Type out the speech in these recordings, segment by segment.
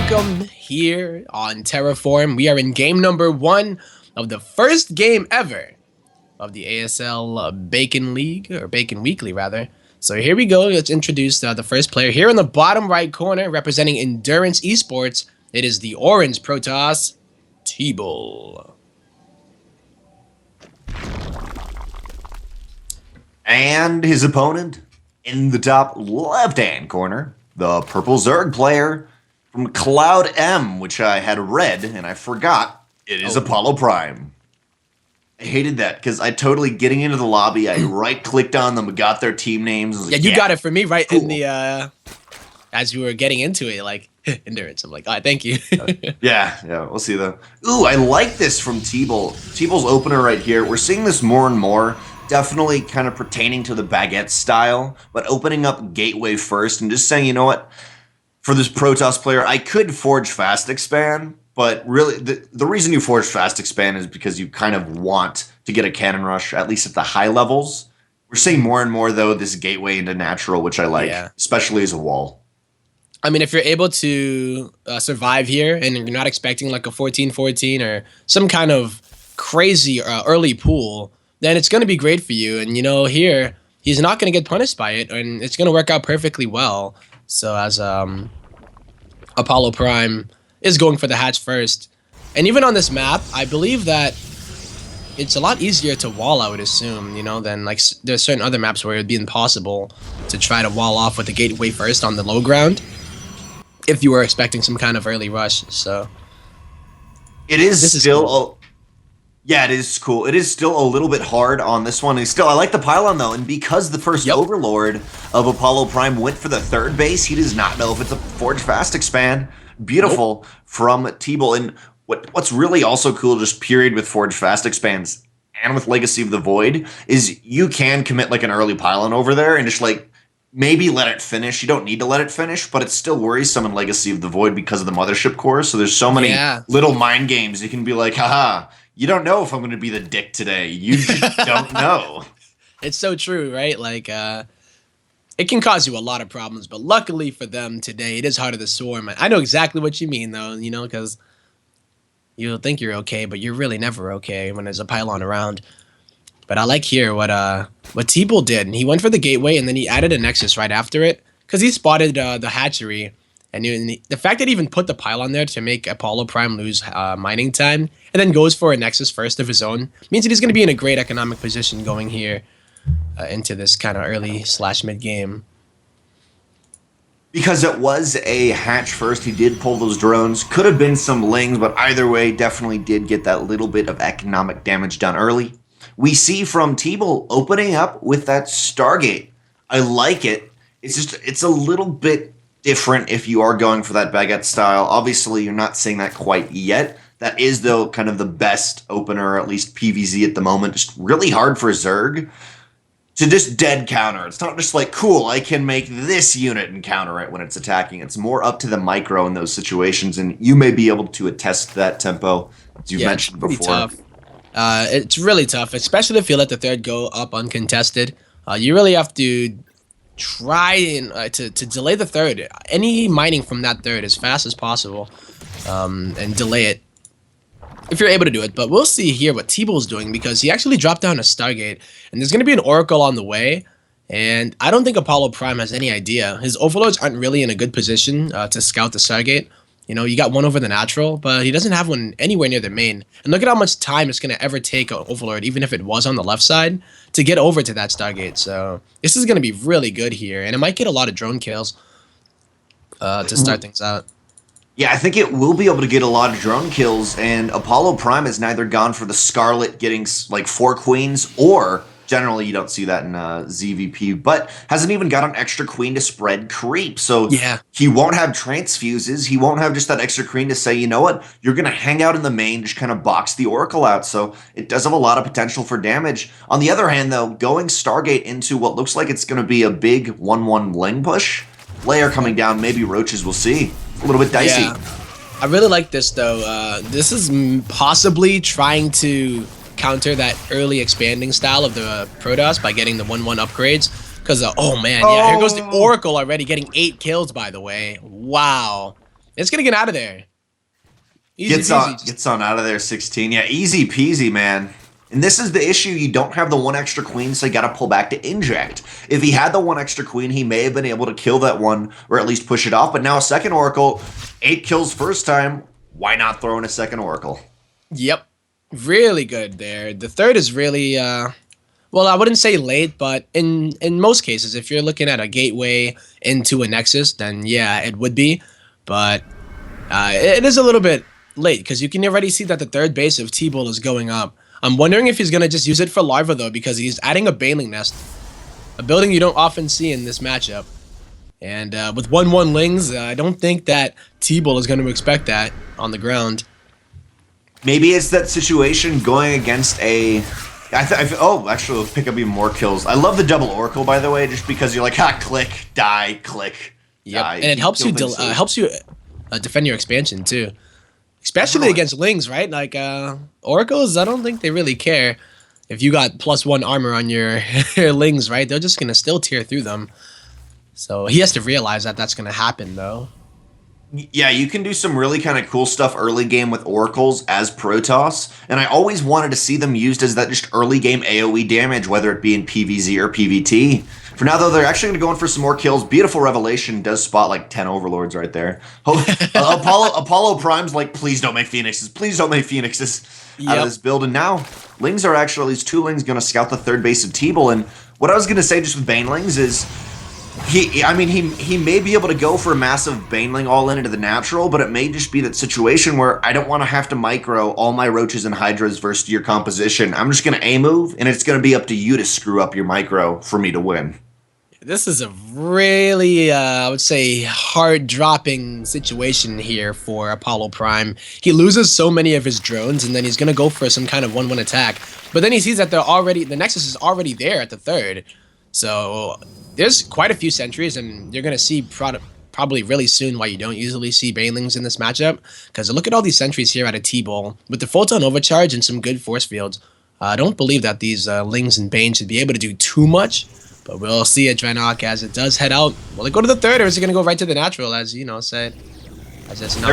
welcome here on Terraform. We are in game number 1 of the first game ever of the ASL Bacon League, or Bacon Weekly rather. So here we go. Let's introduce the first player. Here in the bottom right corner, representing Endurance Esports, it is the Orange Protoss, Teebul. And his opponent in the top left-hand corner, the Purple Zerg player from Cloud M, which I had read and I forgot. It is ApolloPrime. I hated that because I totally getting into the lobby. I right-clicked on them, got their team names. Yeah, you got it for me right cool. In the as you were getting into it, like Endurance. I'm like, all right, thank you. yeah, we'll see though. Ooh, I like this from Teebul. Teebul's opener right here. We're seeing this more and more. Definitely kind of pertaining to the baguette style, but opening up gateway first and just saying, you know what, for this Protoss player, I could forge fast expand, but really the reason you forge fast expand is because you kind of want to get a cannon rush, at least at the high levels. We're seeing more and more, though, this gateway into natural, which I like, especially as a wall. I mean, if you're able to survive here and you're not expecting like a 14-14 or some kind of crazy early pool, then it's going to be great for you. And, you know, here, he's not going to get punished by it, and it's going to work out perfectly well. So as ApolloPrime is going for the hatch first. And even on this map, I believe that it's a lot easier to wall, I would assume, you know, than like there's certain other maps where it would be impossible to try to wall off with the gateway first on the low ground if you were expecting some kind of early rush. So it is still... Yeah, it is cool. It is still a little bit hard on this one. I like the pylon, though, and because the first Overlord of ApolloPrime went for the third base, he does not know if it's a Forge Fast Expand. Beautiful from Teebul. And what's really also cool, just period, with Forge Fast Expands and with Legacy of the Void, is you can commit like an early pylon over there and just like maybe let it finish. You don't need to let it finish, but it's still worrisome in Legacy of the Void because of the Mothership core. So there's so many little mind games. You can be like, haha, you don't know if I'm going to be the dick today. You just don't know. It's so true, right? Like, it can cause you a lot of problems, but luckily for them today, it is Heart of the Swarm. I know exactly what you mean, though, you know, because you'll think you're okay, but you're really never okay when there's a pylon around. But I like here what Teebul did. And he went for the gateway, and then he added a Nexus right after it, because he spotted the hatchery. And the fact that he even put the pylon there to make ApolloPrime lose mining time, and then goes for a Nexus first of his own, means that he's going to be in a great economic position going here into this kind of early/mid game. Because it was a hatch first, he did pull those drones. Could have been some lings, but either way, definitely did get that little bit of economic damage done early. We see from Teebul opening up with that Stargate. I like it. It's a little bit different if you are going for that baguette style. Obviously, you're not seeing that quite yet. That is, though, kind of the best opener, at least PvZ at the moment. Just really hard for Zerg to just dead counter. It's not just like, cool, I can make this unit and counter it when it's attacking. It's more up to the micro in those situations, and you may be able to attest to that tempo, as you mentioned before. Tough. It's really tough, especially if you let the third go up uncontested. You really have to try and to delay the third, any mining from that third as fast as possible, and delay it if you're able to do it. But we'll see here what Teebul's doing, because he actually dropped down a Stargate, and there's going to be an Oracle on the way, and I don't think ApolloPrime has any idea. His Overlords aren't really in a good position to scout the Stargate. You know, you got one over the natural, but he doesn't have one anywhere near the main. And look at how much time it's going to ever take an Overlord, even if it was on the left side, to get over to that Stargate. So this is going to be really good here, and it might get a lot of drone kills to start things out. Yeah, I think it will be able to get a lot of drone kills, and ApolloPrime has neither gone for the Scarlet getting like 4 queens, or generally you don't see that in ZVP, but hasn't even got an extra queen to spread creep. So he won't have transfuses. He won't have just that extra queen to say, you know what, you're going to hang out in the main, just kind of box the Oracle out. So it does have a lot of potential for damage. On the other hand, though, going Stargate into what looks like it's going to be a big 1-1 Ling push. Layer coming down, maybe Roaches, we'll see. A little bit dicey. Yeah. I really like this, though. This is possibly trying to counter that early expanding style of the Protoss by getting the 1-1 upgrades. Because, oh man, yeah, here goes the Oracle already getting 8 kills, by the way. Wow. It's gonna get out of there. Easy peasy. Gets on out of there 16. Yeah, easy peasy, man. And this is the issue. You don't have the one extra queen, so you got to pull back to inject. If he had the one extra queen, he may have been able to kill that one or at least push it off. But now a second Oracle, 8 kills first time. Why not throw in a second Oracle? Yep. Really good there. The third is really, well, I wouldn't say late, but in most cases, if you're looking at a gateway into a Nexus, then yeah, it would be. But it is a little bit late because you can already see that the third base of Teebul is going up. I'm wondering if he's going to just use it for larva, though, because he's adding a Baneling Nest, a building you don't often see in this matchup. And with 1-1 Lings, I don't think that Teebul is going to expect that on the ground. Maybe it's that situation going against a... oh, actually, let's pick up even more kills. I love the double Oracle, by the way, just because you're like, click, die, click, die. And it helps you defend your expansion, too. Especially against Lings, right? Like, Oracles, I don't think they really care if you got +1 armor on your Lings, right? They're just going to still tear through them. So he has to realize that that's going to happen, though. Yeah, you can do some really kind of cool stuff early game with Oracles as Protoss, and I always wanted to see them used as that just early game AoE damage, whether it be in PvZ or PvT. For now, though, they're actually going to go in for some more kills. Beautiful Revelation does spot like 10 Overlords right there. ApolloPrime's like, please don't make Phoenixes. Please don't make Phoenixes out of this build. And now, Lings are actually, at least 2 Lings, going to scout the third base of Teebul. And what I was going to say just with Banelings is, he may be able to go for a massive Baneling all in into the natural, but it may just be that situation where I don't want to have to micro all my Roaches and Hydras versus your composition. I'm just going to A-move, and it's going to be up to you to screw up your micro for me to win. This is a really, I would say, hard-dropping situation here for ApolloPrime. He loses so many of his drones, and then he's going to go for some kind of 1-1 attack. But then he sees that the Nexus is already there at the third. So there's quite a few sentries, and you're going to see probably really soon why you don't usually see Banelings in this matchup. Because look at all these sentries here at a Teebul. With the Photon Overcharge and some good force fields, I don't believe that these Lings and Bane should be able to do too much. But we'll see at Draenok as it does head out. Will it go to the third, or is it going to go right to the natural, as you know, said? As it's not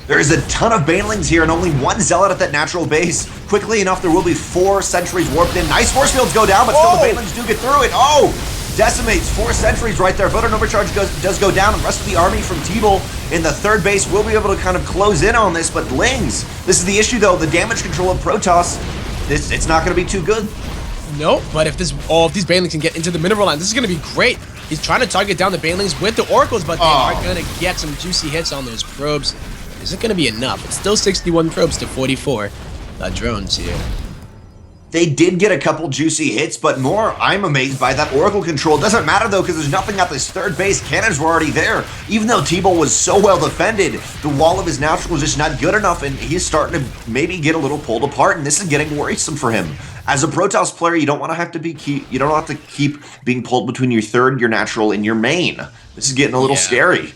there is a ton of Banelings here and only 1 Zealot at that natural base. Quickly enough, there will be 4 sentries warped in. Nice force fields go down, but still the Banelings do get through it. Oh! Decimates 4 sentries right there. Photon Overcharge does go down. The rest of the army from Teebul in the third base will be able to kind of close in on this, but Lings, this is the issue though, the damage control of Protoss, it's not going to be too good. No, but if these Banelings can get into the mineral line, this is going to be great. He's trying to target down the Banelings with the Oracles, but they are going to get some juicy hits on those probes. Is it going to be enough? It's still 61 probes to 44 drones here. They did get a couple juicy hits, but more, I'm amazed by that Oracle control. Doesn't matter, though, because there's nothing at this third base. Cannons were already there. Even though Teebul was so well defended, the wall of his natural was just not good enough, and he's starting to maybe get a little pulled apart, and this is getting worrisome for him. As a Protoss player, you don't want to have to keep being pulled between your third, your natural, and your main. This is getting a little scary.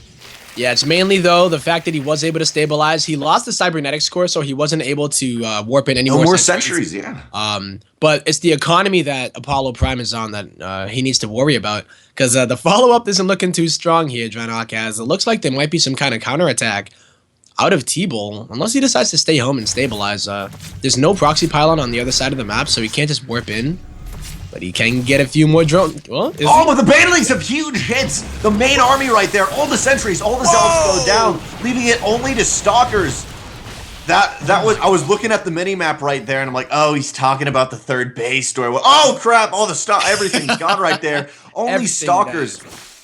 Yeah, it's mainly, though, the fact that he was able to stabilize. He lost the cybernetics core, so he wasn't able to warp in any more sentries, yeah. But it's the economy that ApolloPrime is on that he needs to worry about. Because the follow-up isn't looking too strong here, Draenok, as it looks like there might be some kind of counterattack out of Teebul, unless he decides to stay home and stabilize. There's no proxy pylon on the other side of the map, so he can't just warp in. But he can get a few more drones. Well, but the Banelings have huge hits. The main army right there. All the sentries, all the Zealots go down, leaving it only to Stalkers. I was looking at the mini map right there, and I'm like, oh, he's talking about the third base story. Oh crap! All the everything's gone right there. Only Stalkers.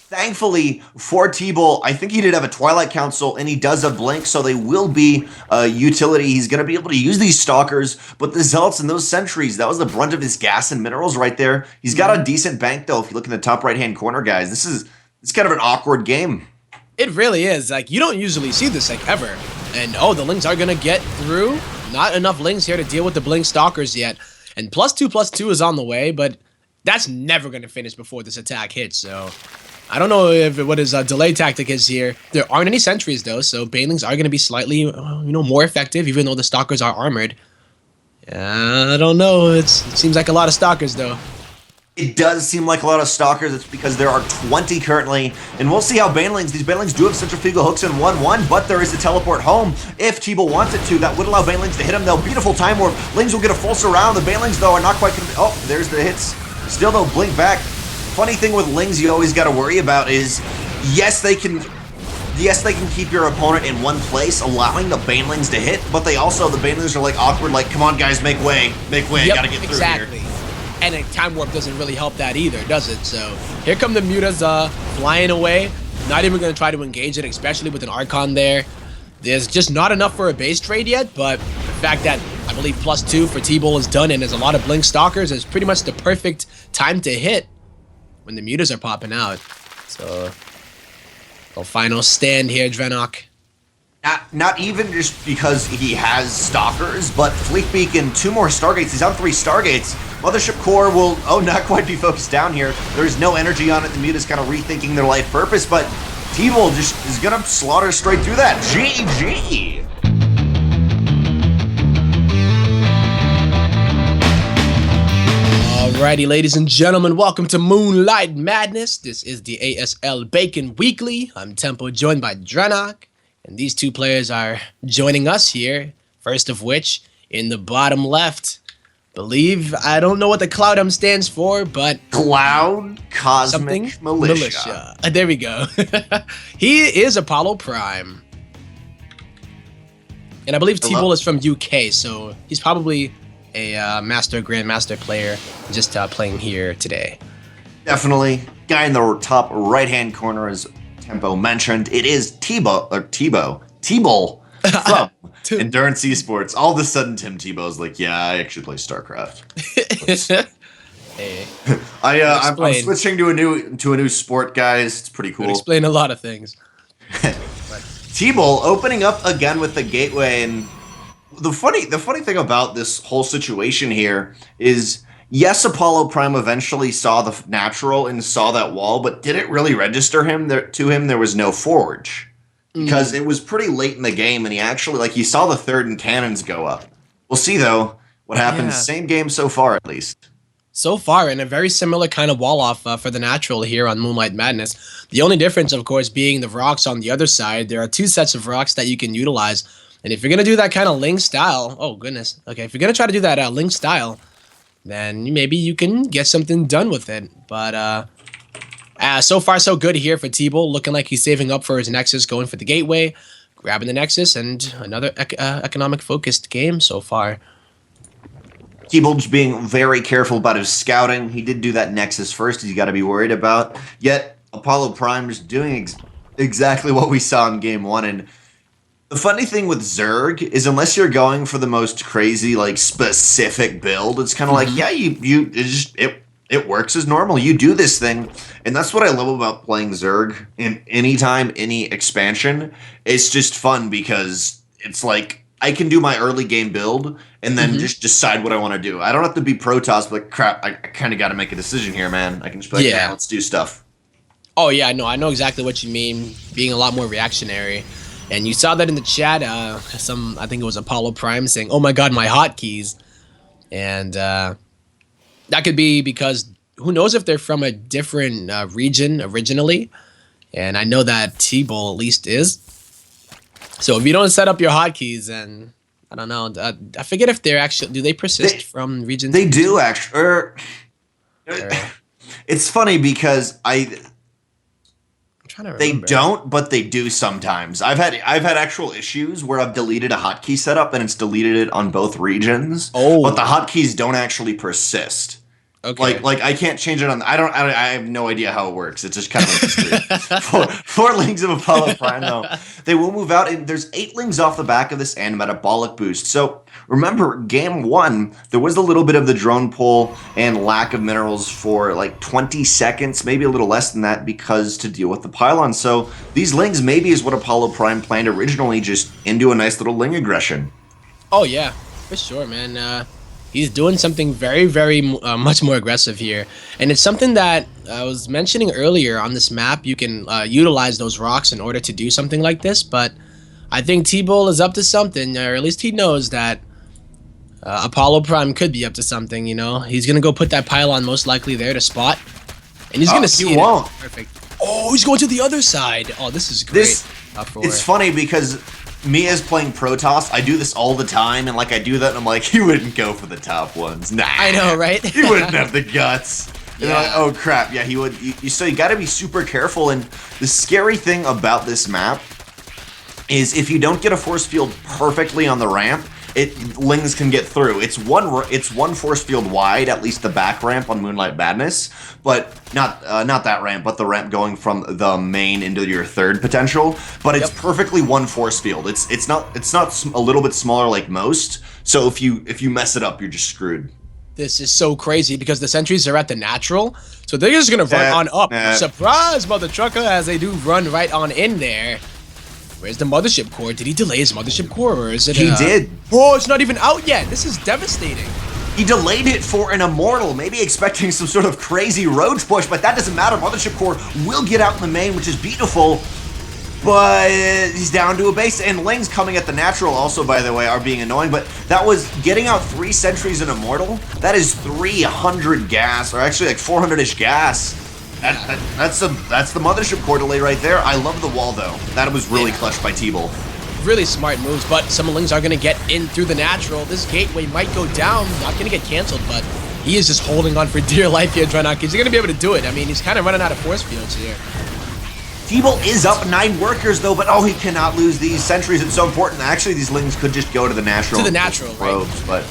Thankfully for Teebul, I think he did have a Twilight Council, and he does have Blink, so they will be utility. He's going to be able to use these Stalkers, but the Zealots and those Sentries, that was the brunt of his gas and minerals right there. He's got a decent bank, though, if you look in the top right-hand corner, guys. It's kind of an awkward game. It really is. Like, you don't usually see this, like, ever. And, the Lings are going to get through. Not enough Lings here to deal with the Blink Stalkers yet. And +2/+2 is on the way, but that's never going to finish before this attack hits, so I don't know what his delay tactic is here. There aren't any sentries, though, so Banelings are going to be slightly, more effective, even though the Stalkers are armored. I don't know. It seems like a lot of Stalkers, though. It does seem like a lot of Stalkers. It's because there are 20 currently, and we'll see how these Banelings do have centrifugal hooks in 1-1, but there is a teleport home if Teebul wants it to. That would allow Banelings to hit him, though. Beautiful time warp. Lings will get a full surround. The Banelings, though, are not quite gonna... Oh, there's the hits. Still no blink back. Funny thing with Lings you always got to worry about is, yes, they can keep your opponent in one place, allowing the Banelings to hit, but the Banelings are like awkward, like, come on guys, make way, yep, gotta get through here. And a time warp doesn't really help that either, does it? So here come the Mutas flying away, not even gonna try to engage it, especially with an Archon there. There's just not enough for a base trade yet, but the fact that I believe +2 for Teebul is done and there's a lot of Blink Stalkers is pretty much the perfect time to hit when the Mutas are popping out. So the final stand here, Drenok. Not even just because he has Stalkers, but Fleet Beacon, 2 more Stargates. He's on 3 Stargates. Mothership Core will, not quite be focused down here. There's no energy on it. The Muta's kind of rethinking their life purpose, but Teebul just is going to slaughter straight through that. GG! Alrighty, ladies and gentlemen, welcome to Moonlight Madness. This is the ASL Bacon Weekly. I'm Tempo, joined by Drenok. And these two players are joining us here. First of which, in the bottom left, I don't know what the Cloud stands for, but Cloud Cosmic Militia. There we go. He is ApolloPrime. And I believe Teebul is from UK, so he's probably a Grandmaster player just playing here today. Definitely. Guy in the top right-hand corner is Tempo mentioned. It is Teebul from Endurance Esports. All of a sudden, Tim Tebow's like, yeah, I actually play StarCraft. Hey, I'm switching to a new sport, guys. It's pretty cool. Explain a lot of things. Teebul opening up again with the gateway, and the funny thing about this whole situation here is, yes, ApolloPrime eventually saw the natural and saw that wall, but did it really register to him there was no forge? Because it was pretty late in the game, and he saw the third and cannons go up. We'll see, though, what happens. Yeah. Same game so far, at least. So far, and a very similar kind of wall-off for the natural here on Moonlight Madness. The only difference, of course, being the rocks on the other side. There are 2 sets of rocks that you can utilize, and if you're going to do that kind of Link style, oh, goodness. Okay, if you're going to try to do that Link style, then maybe you can get something done with it. But so far, so good here for Teebul. Looking like he's saving up for his Nexus, going for the Gateway, grabbing the Nexus, and another economic-focused game so far. Teebul just being very careful about his scouting. He did do that Nexus first he's got to be worried about. Yet, ApolloPrime is doing exactly what we saw in Game 1. And the funny thing with Zerg is, unless you're going for the most crazy, specific build, it's kind of like, yeah, it works as normal. You do this thing, and that's what I love about playing Zerg in any expansion. It's just fun because it's like I can do my early game build and then just decide what I want to do. I don't have to be Protoss, but crap, I kind of got to make a decision here, man. I can just be like, yeah, let's do stuff. Oh, yeah, no, I know exactly what you mean, being a lot more reactionary. And you saw that in the chat, I think it was ApolloPrime saying, oh my god, my hotkeys. And that could be because who knows if they're from a different region originally. And I know that Teebul at least is. So if you don't set up your hotkeys, then I don't know. I forget if they're actually, do they persist from region to region? They do actually. Or, it's funny because trying to remember. They don't, but they do sometimes. I've had actual issues where I've deleted a hotkey setup and it's deleted it on both regions. Oh, but the hotkeys don't actually persist. Okay. Like I can't change it on. I have no idea how it works. It's just kind of four Lings of ApolloPrime though. They will move out, and there's 8 Lings off the back of this and metabolic boost. So remember, game 1 there was a little bit of the drone pull and lack of minerals for like 20 seconds, maybe a little less than that, because to deal with the pylon. So these Lings maybe is what ApolloPrime planned originally, just into a nice little Ling aggression. Oh yeah, for sure, man. He's doing something very, very much more aggressive here. And it's something that I was mentioning earlier on this map. You can utilize those rocks in order to do something like this. But I think Teebul is up to something, or at least he knows that ApolloPrime could be up to something, you know? He's gonna go put that pylon most likely there to spot. And he's gonna see it. Won't. Perfect. Oh, he's going to the other side. Oh, this is great. It's funny because me as playing Protoss, I do this all the time, and like I do that, and I'm like, he wouldn't go for the top ones. Nah, I know, right? He wouldn't have the guts. Yeah. Like, oh crap, yeah, he would. So you got to be super careful. And the scary thing about this map is if you don't get a force field perfectly on the ramp, Lings can get through. It's one force field wide, at least the back ramp on Moonlight Madness, but not that ramp, but the ramp going from the main into your third potential. But it's perfectly one force field. It's not a little bit smaller like most. So if you mess it up, you're just screwed. This is so crazy because the sentries are at the natural, so they're just gonna run on up. Surprise, mother trucker, as they do run right on in there. Where's the mothership core? Did he delay his mothership core, or is it? He did. Oh, it's not even out yet. This is devastating. He delayed it for an Immortal, maybe expecting some sort of crazy roach push, but that doesn't matter. Mothership core will get out in the main, which is beautiful. But he's down to a base, and Lings coming at the natural also, by the way, are being annoying. But that was getting out 3 sentries in Immortal. That is 300 gas, or actually like 400-ish gas. That's the mothership core delay right there. I love the wall though. That was really clutched by Teebul. Really smart moves, but some Lings are gonna get in through the natural. This gateway might go down, not gonna get canceled, but he is just holding on for dear life here, trying not. He's gonna be able to do it. I mean, he's kind of running out of force fields here. Teebul is up 9 workers though, but oh, he cannot lose these sentries. It's so important. Actually, these Lings could just go to the natural. To the natural, probes, right?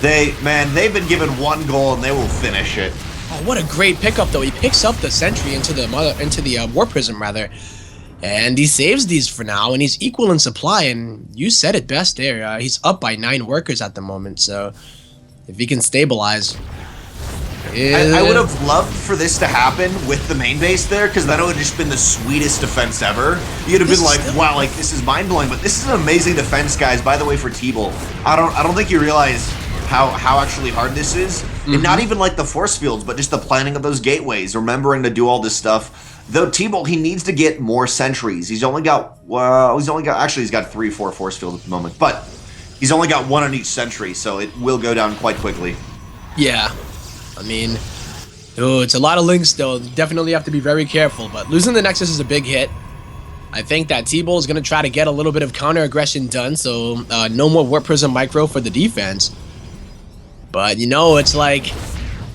But they've been given one goal and they will finish it. Oh, what a great pickup though. He picks up the sentry into the War Prism rather, and he saves these for now, and he's equal in supply. And you said it best there. He's up by 9 workers at the moment, so if he can stabilize. I would have loved for this to happen with the main base there, because that would have just been the sweetest defense ever. You'd have been like, wow, like this is mind-blowing, but this is an amazing defense, guys. By the way, for Teebul, I don't think you realize how actually hard this is. And not even like the force fields, but just the planning of those gateways, remembering to do all this stuff. Though Teebul, he needs to get more sentries. He's got 3-4 force fields at the moment, but he's only got 1 on each sentry, so it will go down quite quickly. Yeah. I mean, it's a lot of Lings still. Definitely have to be very careful, but losing the Nexus is a big hit. I think that Teebul is going to try to get a little bit of counter-aggression done, so no more Warp Prism Micro for the defense. But, you know, it's like,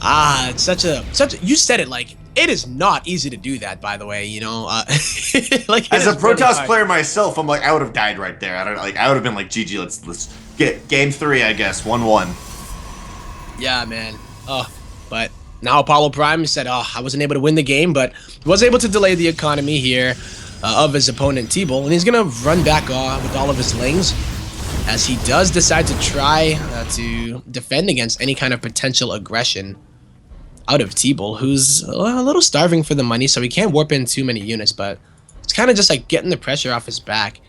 it's such a, you said it, like, it is not easy to do that, by the way, you know. Like, as a Protoss player myself, I'm like, I would have died right there. I would have been like, GG, let's get game 3, I guess, 1-1. Yeah, man. But now ApolloPrime said, I wasn't able to win the game, but was able to delay the economy here of his opponent Teebul, and he's gonna run back with all of his Lings, as he does decide to try to defend against any kind of potential aggression out of Teebul, who's a little starving for the money, so he can't warp in too many units, but it's kind of just like getting the pressure off his back.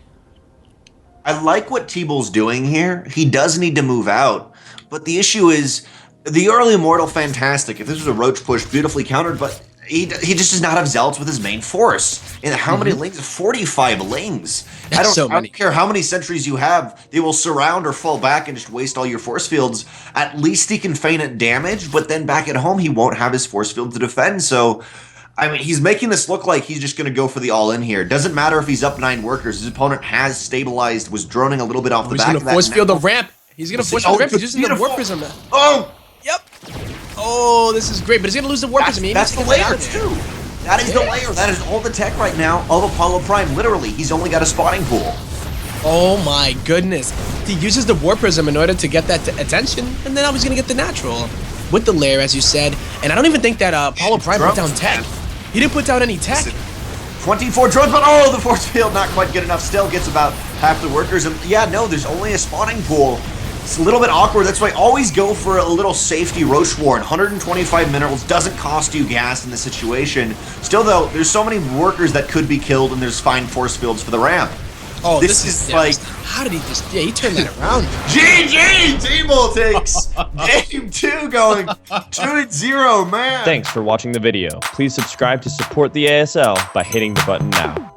I like what Teebul's doing here. He does need to move out, but the issue is, the early Immortal, fantastic. If this was a roach push, beautifully countered, but he just does not have Zealots with his main force. And how many Lings? 45 Lings. I don't care how many sentries you have. They will surround or fall back and just waste all your force fields. At least he can feign it damage, but then back at home, he won't have his force field to defend. So, I mean, he's making this look like he's just going to go for the all-in here. Doesn't matter if he's up 9 workers. His opponent has stabilized, was droning a little bit off the back of that. He's going to force field the ramp. He's going to force the ramp. He's using the Warp Prism. Oh! Yep. Oh, this is great, but he's going to lose the Warp Prism. That's the layer, too. That is the layer. That is all the tech right now of ApolloPrime. Literally, he's only got a spawning pool. Oh my goodness. He uses the Warp Prism in order to get that attention, and then now he's going to get the natural with the layer, as you said. And I don't even think that ApolloPrime put down tech. He didn't put down any tech. 24 drones, but oh, the force field not quite good enough. Still gets about half the workers. And yeah, no, there's only a spawning pool. It's a little bit awkward. That's why I always go for a little safety Roche Warren. 125 minerals doesn't cost you gas in this situation. Still, though, there's so many workers that could be killed, and there's fine force fields for the ramp. Oh, this is like... How did he just... Yeah, he turned that around. GG! Teebul takes game 2 going 2-0, man. Thanks for watching the video. Please subscribe to support the ASL by hitting the button now.